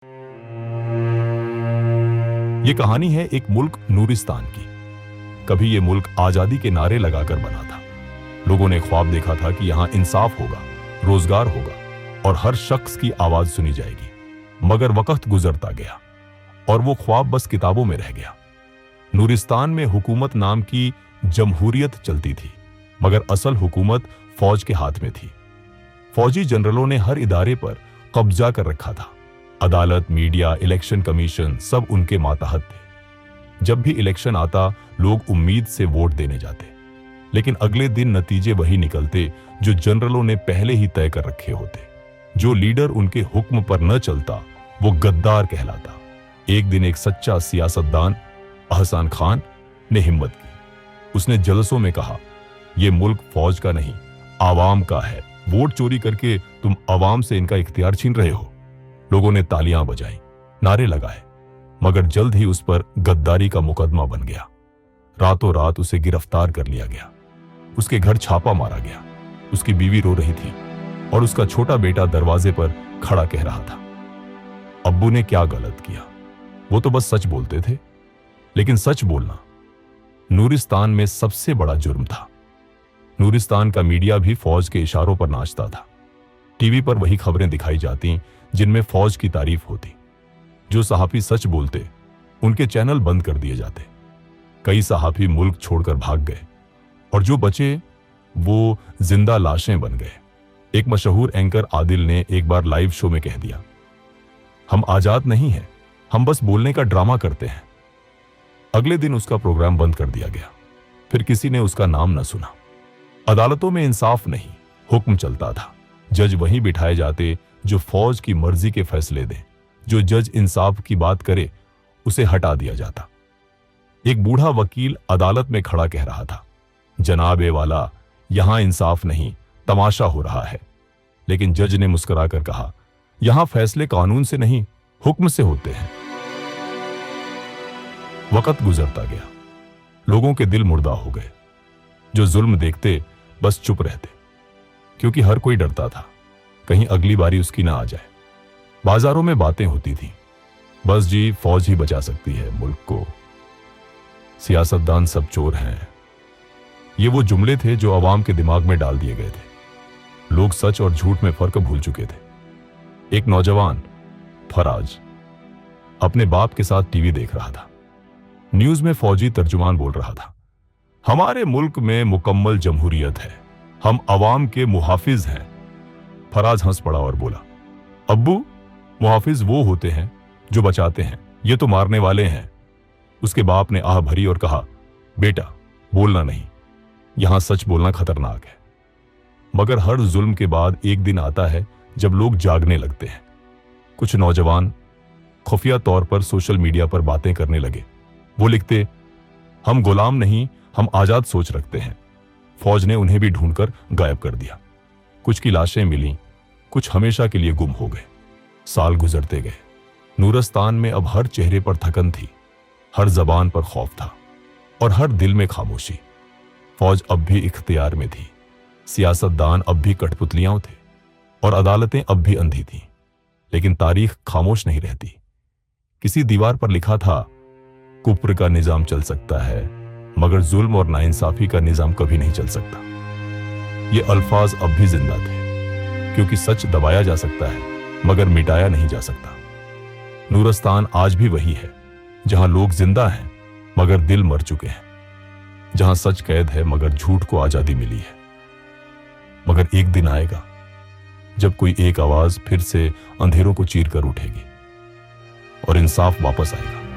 ये कहानी है एक मुल्क नूरिस्तान की। कभी ये मुल्क आजादी के नारे लगाकर बना था। लोगों ने ख्वाब देखा था कि यहां इंसाफ होगा, रोजगार होगा और हर शख्स की आवाज सुनी जाएगी। मगर वक्त गुजरता गया और वो ख्वाब बस किताबों में रह गया। नूरिस्तान में हुकूमत नाम की जमहूरियत चलती थी, मगर असल हुकूमत फौज के हाथ में थी। फौजी जनरलों ने हर इदारे पर कब्जा कर रखा था। अदालत, मीडिया, इलेक्शन कमीशन सब उनके मातहत थे। जब भी इलेक्शन आता, लोग उम्मीद से वोट देने जाते, लेकिन अगले दिन नतीजे वही निकलते जो जनरलों ने पहले ही तय कर रखे होते। जो लीडर उनके हुक्म पर न चलता वो गद्दार कहलाता। एक दिन एक सच्चा सियासतदान अहसान खान ने हिम्मत की। उसने जलसों में कहा, यह मुल्क फौज का नहीं, आवाम का है। वोट चोरी करके तुम आवाम से इनका इख्तियार छीन रहे हो। लोगों ने तालियां बजाई, नारे लगाए, मगर जल्द ही उस पर गद्दारी का मुकदमा बन गया। रातों रात उसे गिरफ्तार कर लिया गया। उसके घर छापा मारा गया। उसकी बीवी रो रही थी और उसका छोटा बेटा दरवाजे पर खड़ा कह रहा था, अब्बू ने क्या गलत किया? वो तो बस सच बोलते थे। लेकिन सच बोलना नूरिस्तान में सबसे बड़ा जुर्म था। नूरिस्तान का मीडिया भी फौज के इशारों पर नाचता था। टीवी पर वही खबरें दिखाई जाती जिनमें फौज की तारीफ होती। जो सहाफी सच बोलते उनके चैनल बंद कर दिए जाते। कई सहाफी मुल्क छोड़कर भाग गए और जो बचे वो जिंदा लाशें बन गए। एक मशहूर एंकर आदिल ने एक बार लाइव शो में कह दिया, हम आजाद नहीं हैं, हम बस बोलने का ड्रामा करते हैं। अगले दिन उसका प्रोग्राम बंद कर दिया गया। फिर किसी ने उसका नाम न सुना। अदालतों में इंसाफ नहीं, हुक्म चलता था। जज वहीं बिठाए जाते जो फौज की मर्जी के फैसले दें। जो जज इंसाफ की बात करे उसे हटा दिया जाता। एक बूढ़ा वकील अदालत में खड़ा कह रहा था, जनाब ए वाला, यहां इंसाफ नहीं, तमाशा हो रहा है। लेकिन जज ने मुस्कुराकर कहा, यहां फैसले कानून से नहीं, हुक्म से होते हैं। वक्त गुजरता गया। लोगों के दिल मुर्दा हो गए। जो जुल्म देखते बस चुप रहते, क्योंकि हर कोई डरता था कहीं अगली बारी उसकी ना आ जाए। बाजारों में बातें होती थी, बस जी फौज ही बचा सकती है मुल्क को, सियासतदान सब चोर हैं। ये वो जुमले थे जो अवाम के दिमाग में डाल दिए गए थे। लोग सच और झूठ में फर्क भूल चुके थे। एक नौजवान फराज अपने बाप के साथ टीवी देख रहा था। न्यूज में फौजी तर्जुमान बोल रहा था, हमारे मुल्क में मुकम्मल जमहूरियत है, हम अवाम के मुहाफिज हैं। फराज हंस पड़ा और बोला, अब्बू, मुहाफिज वो होते हैं जो बचाते हैं, ये तो मारने वाले हैं। उसके बाप ने आह भरी और कहा, बेटा बोलना नहीं, यहां सच बोलना खतरनाक है। मगर हर जुल्म के बाद एक दिन आता है जब लोग जागने लगते हैं। कुछ नौजवान खुफिया तौर पर सोशल मीडिया पर बातें करने लगे। वो लिखते, हम गुलाम नहीं, हम आजाद सोच रखते हैं। फौज ने उन्हें भी ढूंढकर गायब कर दिया। कुछ की लाशें मिली, कुछ हमेशा के लिए गुम हो गए। साल गुजरते गए। नूरिस्तान में अब हर चेहरे पर थकन थी, हर जबान पर खौफ था और हर दिल में खामोशी। फौज अब भी इख्तियार में थी, सियासतदान अब भी कठपुतलियां थे और अदालतें अब भी अंधी थीं। लेकिन तारीख खामोश नहीं रहती। किसी दीवार पर लिखा था, कुफ्र का निजाम चल सकता है, मगर जुल्म और नाइंसाफी का निजाम कभी नहीं चल सकता। ये अल्फाज अब भी जिंदा थे, क्योंकि सच दबाया जा सकता है मगर मिटाया नहीं जा सकता। नूरिस्तान आज भी वही है, जहां लोग जिंदा हैं मगर दिल मर चुके हैं, जहां सच कैद है मगर झूठ को आजादी मिली है। मगर एक दिन आएगा जब कोई एक आवाज फिर से अंधेरों को चीर कर उठेगी और इंसाफ वापस आएगा।